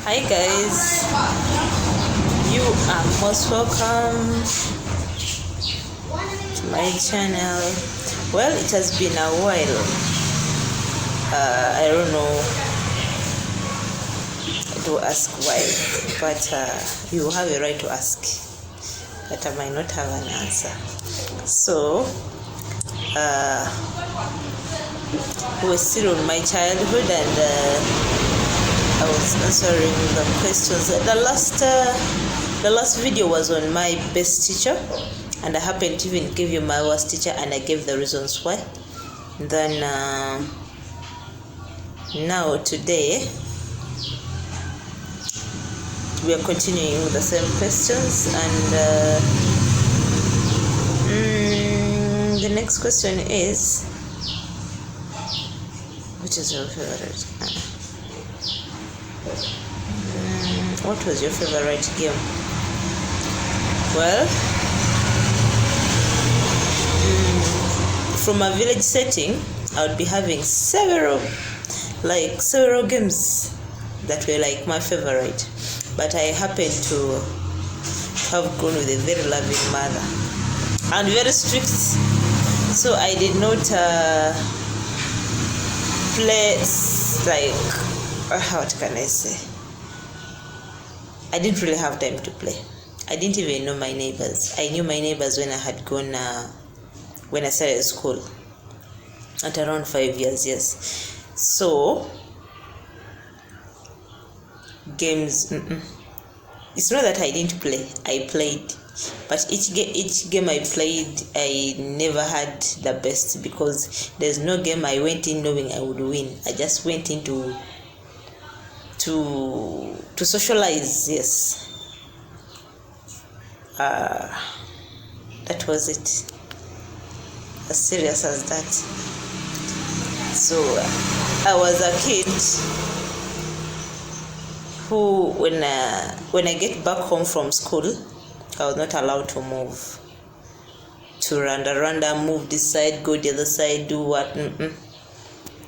Hi guys, you are most welcome to my channel. Well, it has been a while. I don't know to ask why, but you have a right to ask, but I might not have an answer. So we're still on my childhood, and I was answering the questions. The last video was on my best teacher, and I happened to even give you my worst teacher, and I gave the reasons why. Then now today we are continuing with the same questions, and the next question is, which is your favorite? What was your favorite game? Well, from a village setting, I would be having several games that were like my favorite, but I happened to have grown with a very loving mother and very strict, so I did not play what can I say? I didn't really have time to play. I didn't even know my neighbors. I knew my neighbors when I had gone, when I started school at around 5 years, yes. So, games, it's not that I didn't play. I played. But each game I played, I never had the best, because there's no game I went in knowing I would win. I just went into to socialize, yes. That was it. As serious as that. So I was a kid who, when I get back home from school, I was not allowed to move. To randa, move this side, go the other side, do what?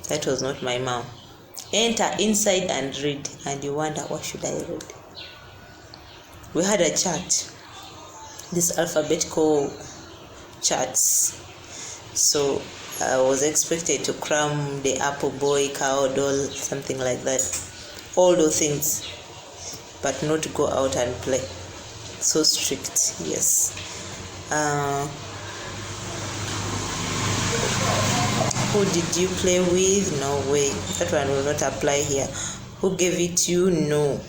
That was not my mom. Enter inside and read, and you wonder, what should I read? We had a chart, this alphabetical charts. So I was expected to cram the apple boy, cow, doll, something like that. All those things, but not to go out and play. So strict, yes. Who did you play with? No way. That one will not apply here. Who gave it to you? No.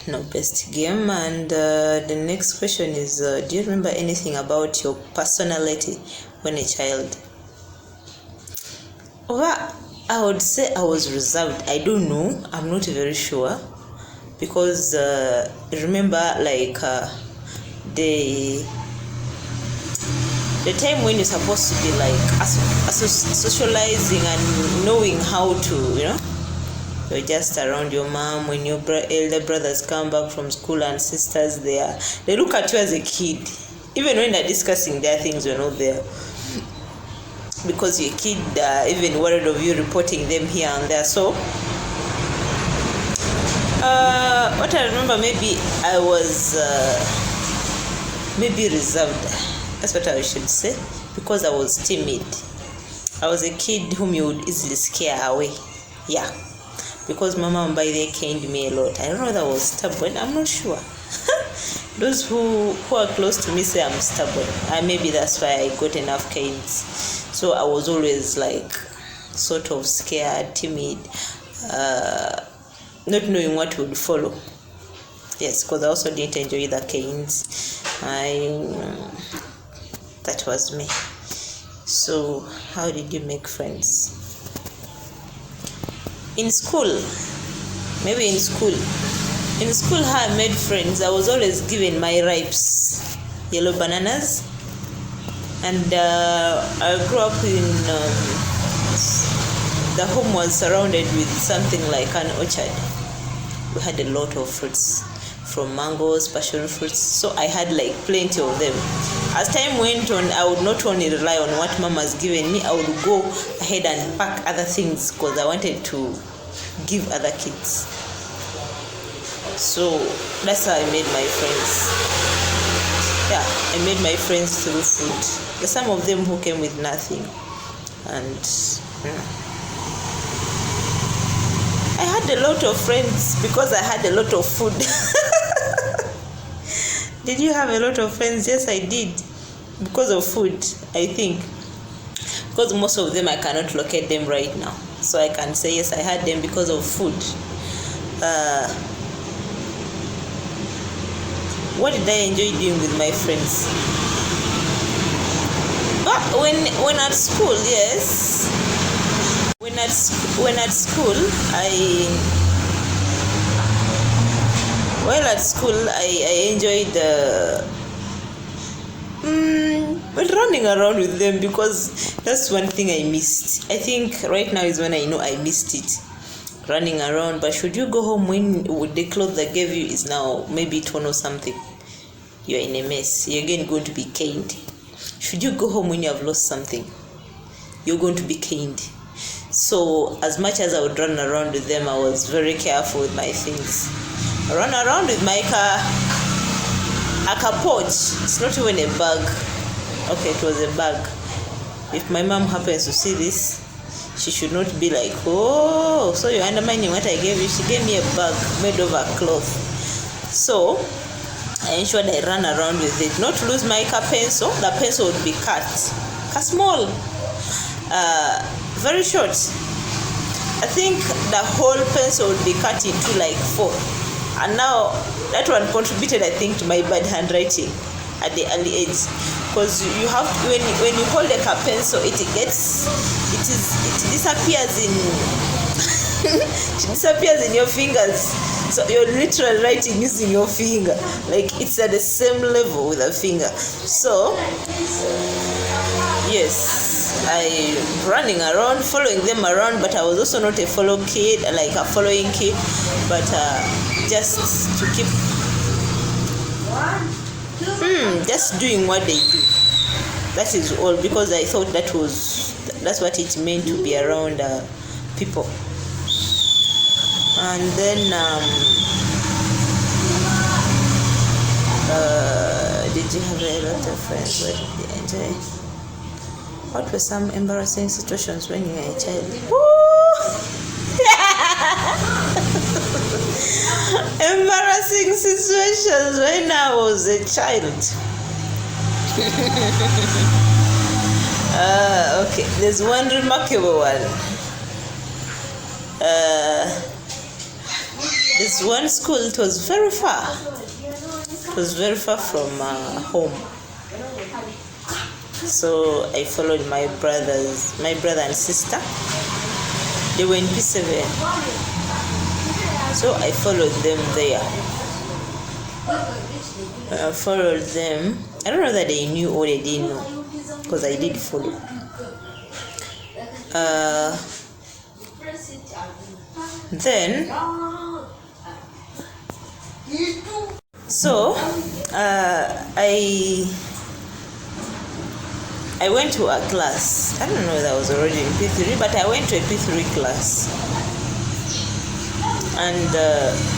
No best game. And the next question is, do you remember anything about your personality when a child? Well, I would say I was reserved. I don't know. I'm not very sure. Because remember, the time when you're supposed to be socializing and knowing how to, you're just around your mom. When your elder brothers come back from school and sisters, they look at you as a kid. Even when they're discussing their things, you're not there, because you're a kid, even worried of you reporting them here and there. So what I remember, maybe I was maybe reserved. That's what I should say, because I was timid. I was a kid whom you would easily scare away. Yeah, because Mama by there caned me a lot. I don't know whether I was stubborn. I'm not sure. Those who are close to me say I'm stubborn. And maybe that's why I got enough canes. So I was always sort of scared, timid, not knowing what would follow. Yes, because I also didn't enjoy the canes. That was me. So how did you make friends? In school, how I made friends, I was always given my ripes, yellow bananas, and I grew up in the home was surrounded with something like an orchard. We had a lot of fruits, from mangoes, passion fruits, so I had plenty of them. As time went on, I would not only rely on what Mama's given me, I would go ahead and pack other things, because I wanted to give other kids. So that's how I made my friends. Yeah, I made my friends through food. There's some of them who came with nothing, and I had a lot of friends because I had a lot of food. Did you have a lot of friends? Yes, I did, because of food, I think. Because most of them I cannot locate them right now, so I can say yes, I had them because of food. What did I enjoy doing with my friends? But when at school, yes. When at school, I enjoyed running around with them, because that's one thing I missed. I think right now is when I know I missed it. Running around. But should you go home when the clothes they gave you is now maybe torn or something, you're in a mess, you're again going to be caned. Should you go home when you have lost something, you're going to be caned. So as much as I would run around with them, I was very careful with my things. I run around with my car, a pouch. It's not even a bag. Okay, it was a bag. If my mom happens to see this, she should not be like, oh, so you're undermining what I gave you. She gave me a bag made of a cloth. So I ensured I ran around with it, not to lose my car pencil. The pencil would be cut small, very short. I think the whole pencil would be cut into like 4. And now that one contributed, I think, to my bad handwriting at the early age. Because you have to, when you hold like a pencil, it disappears in your fingers. So you're literally writing using your finger, like it's at the same level with a finger. So yes, I running around, following them around, but I was also not a following kid, but just to keep just doing what they do. That is all, because I thought that's what it meant to be around people. And then did you have a lot of friends? What did you enjoy? What were some embarrassing situations when you were a child? Embarrassing situations when I was a child. Okay, there's one remarkable one. This one school, it was very far. It was very far from home. So I followed my brother and sister. They were in P7. So I followed them there. I followed them. I don't know that they knew or they didn't know, because I did follow. Then I went to a class. I don't know if I was already in P3, but I went to a P3 class. And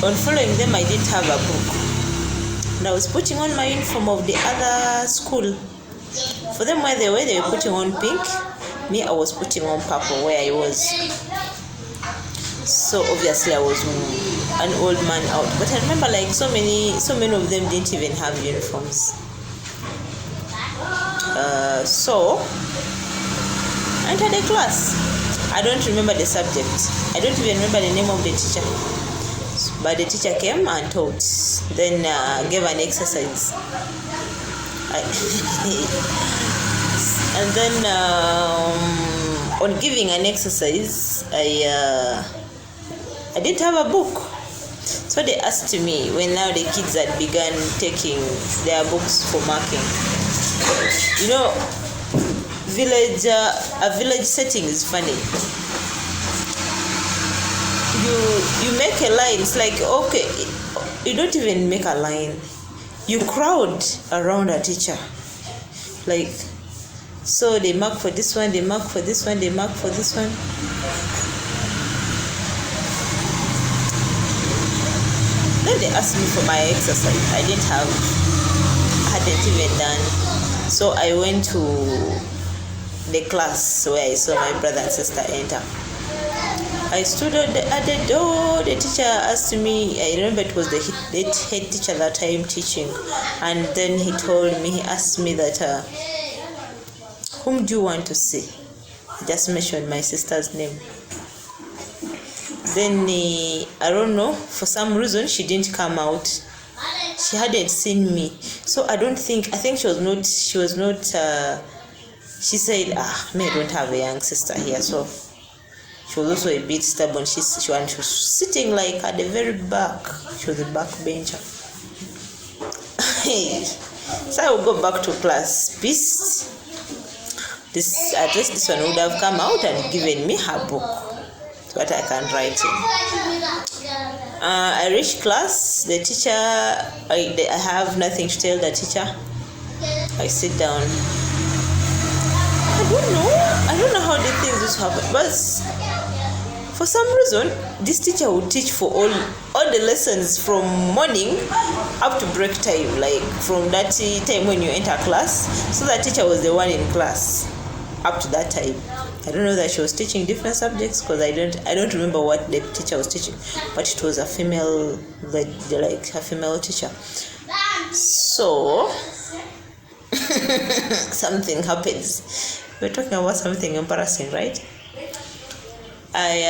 on following them, I didn't have a book. And I was putting on my uniform of the other school. For them, where they were putting on pink. Me, I was putting on purple where I was. So obviously I was an old man out. But I remember like so many of them didn't even have uniforms. So I entered the class. I don't remember the subject. I don't even remember the name of the teacher. But the teacher came and taught. Then gave an exercise. And then on giving an exercise, I didn't have a book. So they asked me, when now the kids had begun taking their books for marking. You know, a village setting is funny. You make a line. It's like, okay, you don't even make a line. You crowd around a teacher. Like, so they mark for this one, they mark for this one, they mark for this one. Then they asked me for my exercise. I hadn't even done. So I went to the class where I saw my brother and sister enter. I stood at the door. The teacher asked me, I remember it was the head teacher that time teaching, and then he asked me that, whom do you want to see? He just mentioned my sister's name. Then I don't know, for some reason she didn't come out. She hadn't seen me, so I think she was not, she said, me, I don't have a young sister here. So she was also a bit stubborn. She was sitting like at the very back. She was a backbencher. So I would go back to class pissed. At least this one would have come out and given me her book, what I can write in. I reached class. The teacher, I have nothing to tell the teacher. I sit down. I don't know how the things just happen, but for some reason this teacher would teach for all the lessons from morning up to break time, like from that time when you enter class. So that teacher was the one in class up to that time. I don't know that she was teaching different subjects, because I don't remember what the teacher was teaching, but it was a female, like a female teacher. So something happens. We're talking about something embarrassing, right? I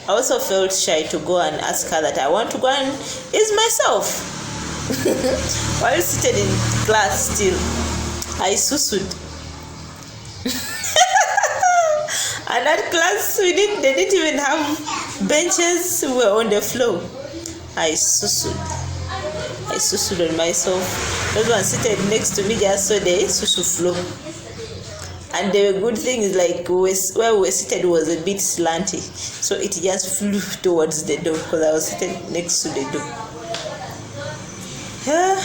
also felt shy to go and ask her that I want to go and ease myself. While seated in class still, I susued. And that class, they didn't even have benches, we were on the floor. I susued on myself. Those ones seated next to me just saw the susu floor. And the good thing is, like, where we were seated was a bit slanty, so it just flew towards the door because I was seated next to the door.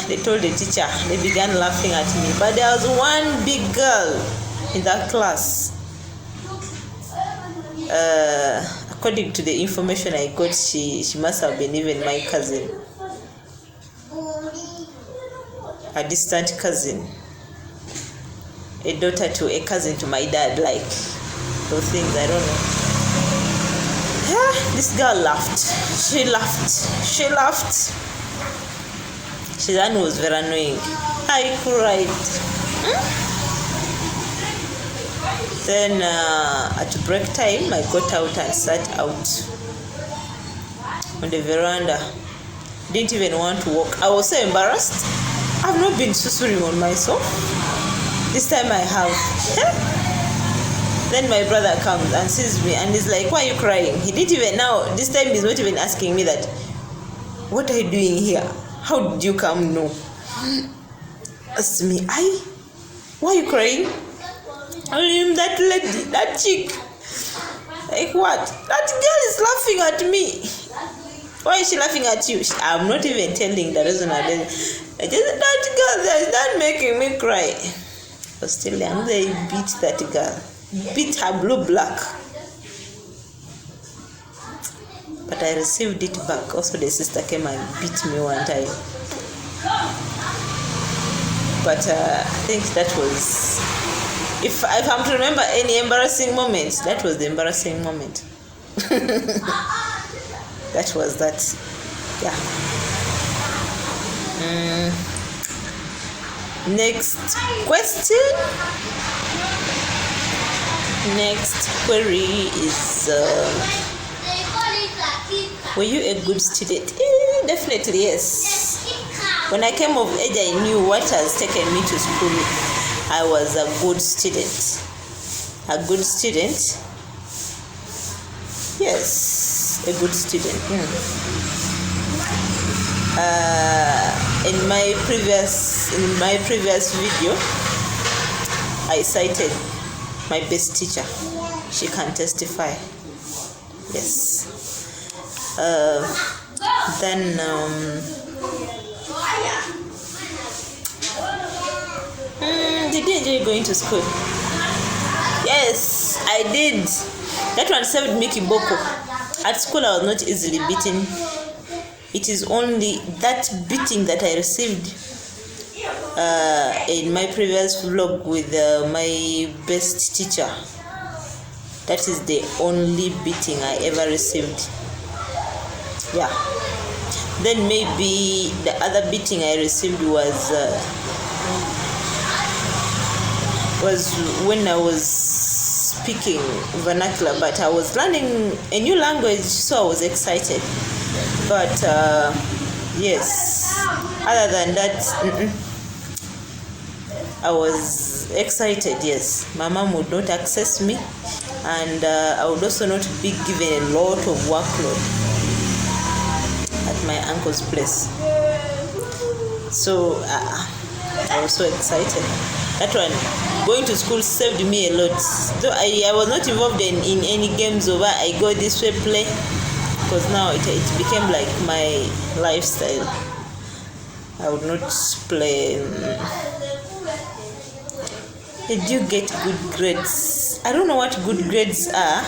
They told the teacher. They began laughing at me, but there was one big girl in that class. According to the information I got, she must have been even my cousin, a distant cousin, a daughter to a cousin to my dad, like those things, I don't know. This girl laughed. She laughed. She then was very annoying. I cried. Then at break time, I got out and sat out on the veranda. Didn't even want to walk. I was so embarrassed. I've not been susuring on myself. This time I have. Then my brother comes and sees me and he's like, why are you crying? He didn't even, now this time he's not even asking me that, what are you doing here? How did you come? No. Asked me, why are you crying? Only that lady, that chick. Like what? That girl is laughing at me. Why is she laughing at you? I'm not even telling the reason. I just, that girl is not making me cry. But still young, they beat that girl. Beat her black. But I received it back. Also the sister came and beat me one time. But I think that was, if I'm to remember any embarrassing moments, that was the embarrassing moment. That was that. Yeah. Next question. Next query is, were you a good student? Definitely yes. When I came of age, I knew what has taken me to school. I was a good student. A good student? Yes, a good student. In my previous video, I cited my best teacher. She can testify. Yes. Then did you enjoy going to school? Yes, I did. That one saved me kiboko. At school, I was not easily beaten. It is only that beating that I received in my previous vlog with my best teacher. That is the only beating I ever received. Yeah. Then maybe the other beating I received was when I was speaking vernacular, but I was learning a new language, so I was excited. But yes, other than that, I was excited. Yes, my mom would not access me, and I would also not be given a lot of workload at my uncle's place. So I was so excited. That one, going to school saved me a lot. So I was not involved in any games over I go this way play, because now it became like my lifestyle. I would not play. Did you get good grades? I don't know what good grades are,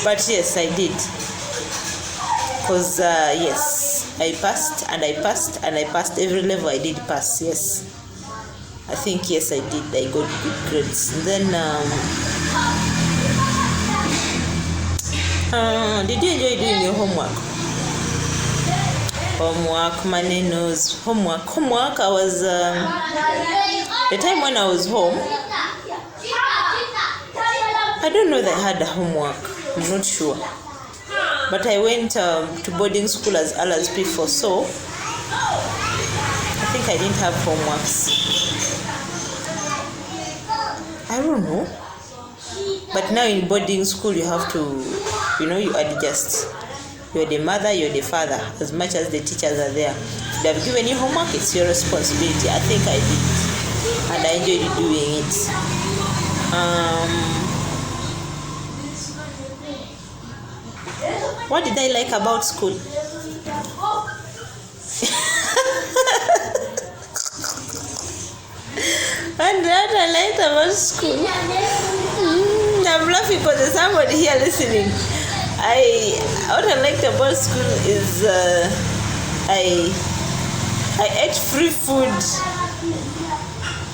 but yes, I did. Because yes, I passed and I passed and I passed every level. I did pass. Yes, I think yes, I did. I got good grades. Then did you enjoy doing your homework? Manenos, homework. I was the time when I was home. I don't know that I had a homework. I'm not sure. But I went to boarding school as LSP4, so I think I didn't have homeworks. I don't know. But now in boarding school, you have to, you adjust. You're the mother, you're the father, as much as the teachers are there. If they have given you homework, it's your responsibility. I think I did, and I enjoyed doing it. What did I like about school? And what I liked about school? I'm laughing because there's somebody here listening. What I liked about school is I ate free food.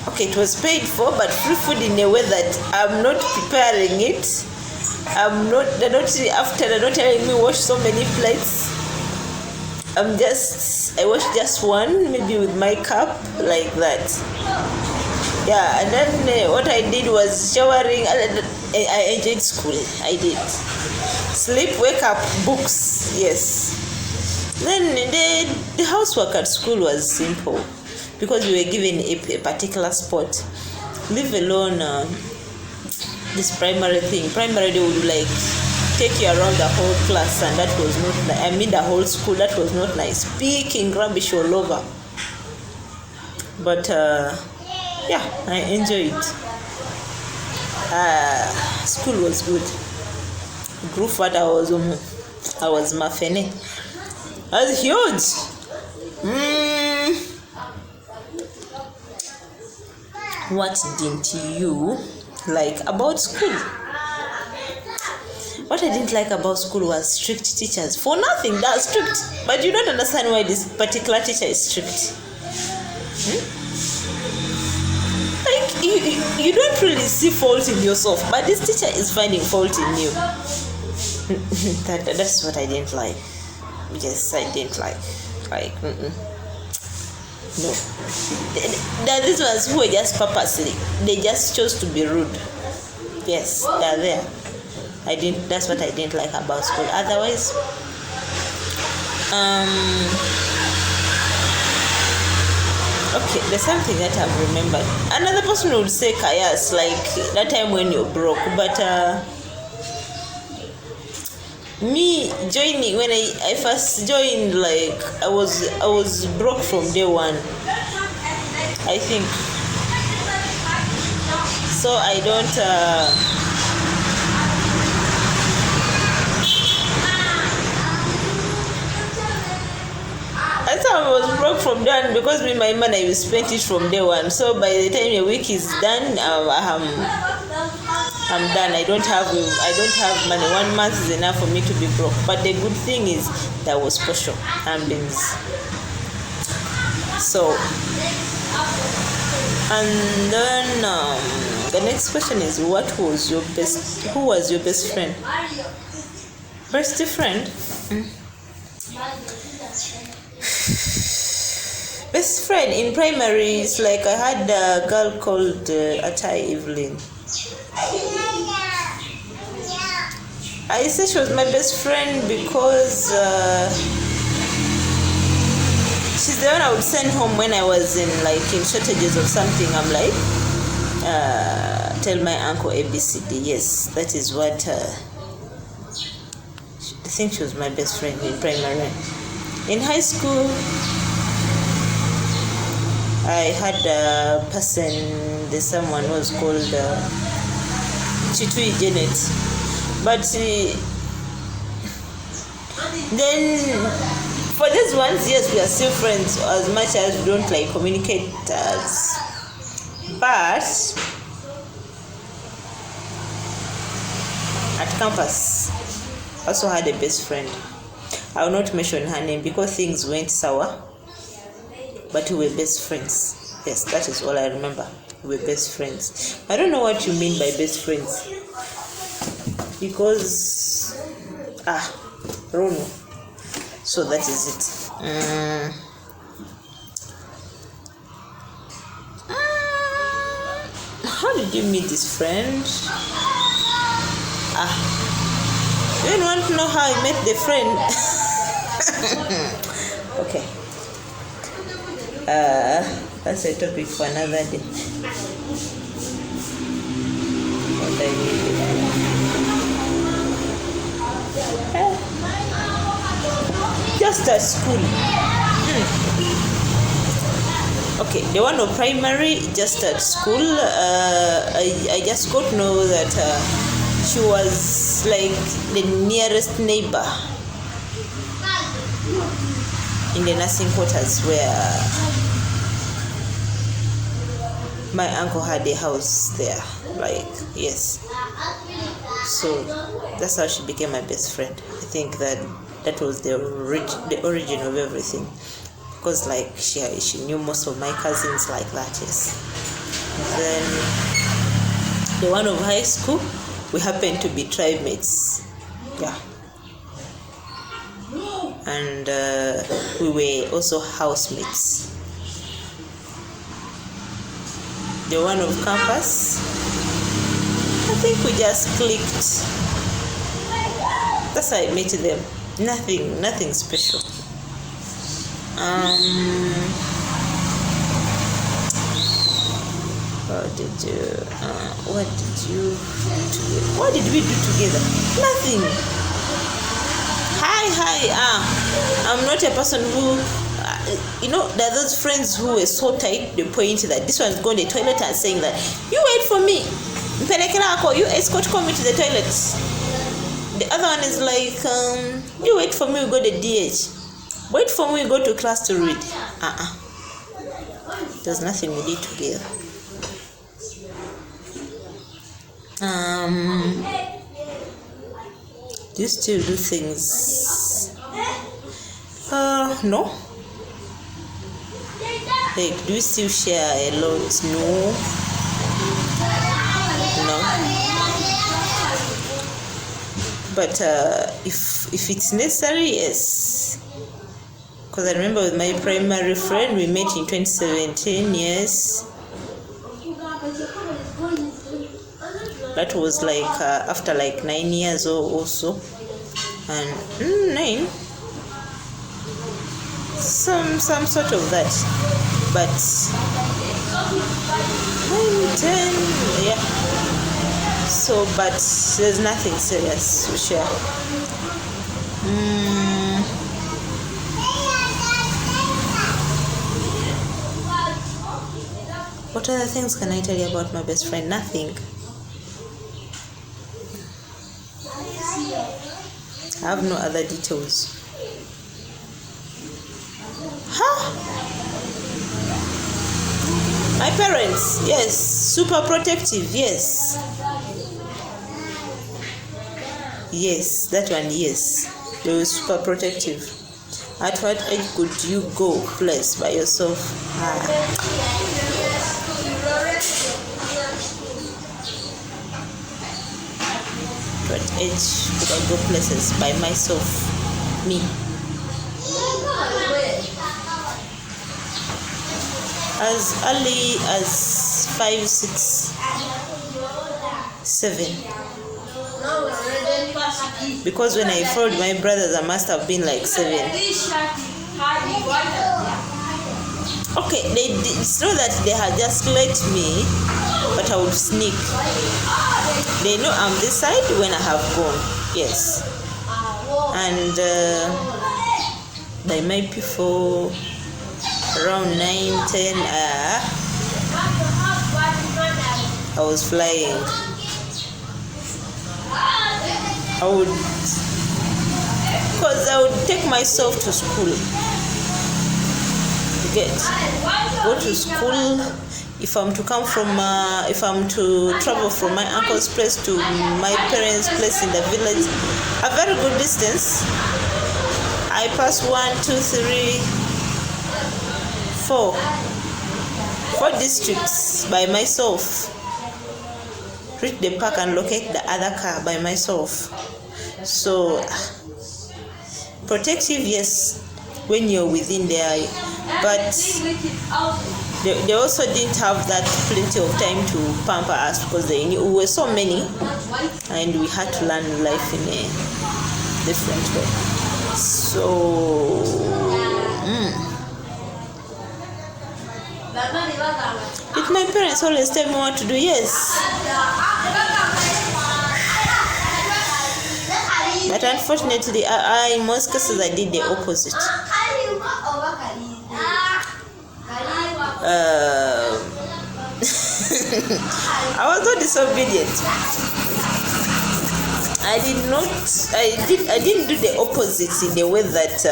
Okay, it was paid for, but free food in a way that I'm not preparing it. They're not telling me wash so many plates. I washed just one, maybe with my cup, like that. Yeah, and then what I did was showering. I enjoyed school. I did. Sleep, wake up, books. Yes. Then the housework at school was simple, because we were given a particular spot. Leave alone this primary thing. Primary, they would take you around the whole class, and that was not the whole school. That was not nice. Speaking rubbish all over. But yeah, I enjoyed it. School was good. Group what I was mafene. I was huge. What didn't you like about school? What I didn't like about school was strict teachers. For nothing, they're strict. But you don't understand why this particular teacher is strict. Like, you don't really see fault in yourself, but this teacher is finding fault in you. That's what I didn't like. Yes, I didn't like. No. These ones who were just purposely, they just chose to be rude. Yes, they're there. That's what I didn't like about school. Otherwise, okay, there's something that I've remembered. Another person would say Kayas, like that time when you're broke, but me joining, when I first joined, like I was broke from day one, I think. So I don't I thought I was broke from day one, because with my money I spent it from day one. So by the time a week is done, I'm done. I don't have money. 1 month is enough for me to be broke. But the good thing is that was special ambulance. So, and then the next question is, who was your best friend? Best friend? Best friend in primary is like I had a girl called Atai Evelyn. I said she was my best friend because she's the one I would send home when I was in shortages of something. I'm like, tell my uncle ABCD. Yes, that is what I think she was my best friend in primary. In high school, I had a person, someone who was called Chitui Janet. But then for these ones, yes, we are still friends as much as we don't communicate as. But at campus, I also had a best friend. I will not mention her name because things went sour. But we were best friends. Yes, that is all I remember. We were best friends. I don't know what you mean by best friends. Because, I don't know. So that is it. How did you meet this friend? You don't want to know how I met the friend? Okay. That's a topic for another day. What I mean. Just at school. Okay, the one of primary, just at school, I just got to know that she was like the nearest neighbor in the nursing quarters where my uncle had a house there. Yes. So that's how she became my best friend. I think that was the origin of everything. Because she knew most of my cousins like that, yes. Then the one of high school, we happened to be tribe mates. Yeah. And we were also housemates. The one of campus, I think we just clicked. That's how I met them. Nothing special. What did we do together? Nothing. Hi. I'm not a person who, there are those friends who were so tight, they point that this one's going to the toilet and saying that, you wait for me. You escort me to the toilet. The other one is like, you wait for me, we go to DH. Wait for me, we go to class to read. There's nothing we did together. Do you still do things? No. Do you still share a lot? No. But if it's necessary, yes. Because I remember with my primary friend, we met in 2017, yes. That was after 9 years or so. And 9? Some sort of that. But 9, 10, yeah. So, but there's nothing serious to share. What other things can I tell you about my best friend? Nothing. I have no other details. My parents, yes. Super protective, yes. Yes, that one, yes. They were super protective. At what age could you go place by yourself? What age could I go places by myself? Me. As early as 5, 6, 7. Because when I followed my brothers, I must have been like 7. Okay, it's not that they had just let me, but I would sneak. They know I'm this side when I have gone. Yes. And by my before around 9, 10, I was flying. Because I would take myself to school. Go to school. If I'm to come from, if I'm to travel from my uncle's place to my parents' place in the village, a very good distance. I pass 1, 2, 3, 4 districts by myself. Reach the park and locate the other car by myself. So protective, yes, when you're within there, but they also didn't have that plenty of time to pamper us because we were so many and we had to learn life in a different way. So did my parents always tell me what to do? Yes. But unfortunately, in most cases, I did the opposite. I was not disobedient. I didn't do the opposite in the way that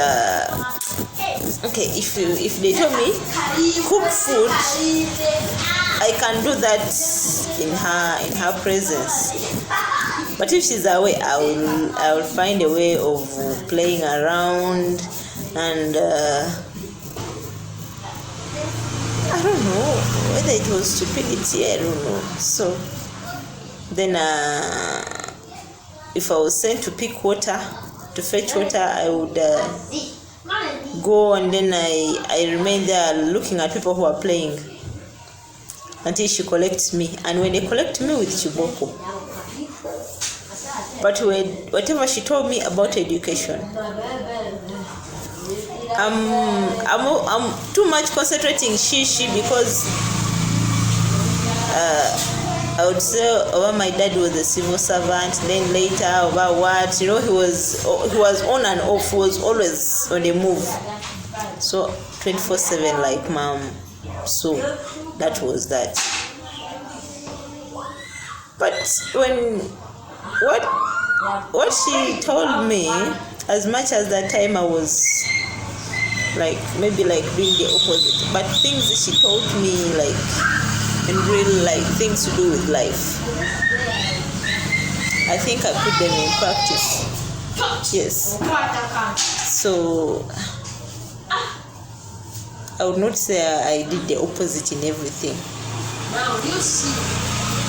okay, if they told me cook food, I can do that in her presence. But if she's away, I will find a way of playing around, and I don't know whether it was stupidity, I don't know. So then if I was sent to pick water, to fetch water, I would go, and then I remain there looking at people who are playing until she collects me. And when they collect me with chiboko, but whatever she told me about education, I'm too much concentrating she because I would say about my dad was a civil servant, then later about what, he was on and off, he was always on the move, so 24/7 like mom. So that was that. But when what she told me, as much as that time I was like maybe like doing the opposite, but things that she told me like in real like things to do with life, I think I put them in practice. Yes. So I would not say I did the opposite in everything.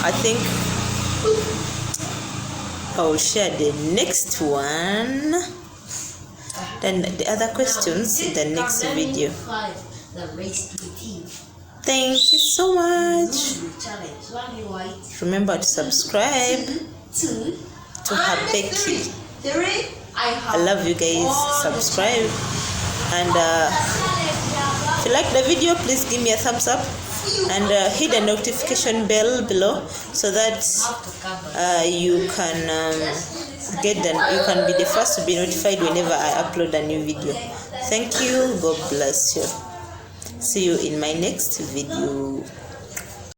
I think I'll share the next one, then the other questions in the next video. Thank you so much. Remember to subscribe to Habeki. I love you guys. Subscribe, and if you like the video, please give me a thumbs up and hit the notification bell below so that you can you can be the first to be notified whenever I upload a new video. Thank you. God bless you. See you in my next video.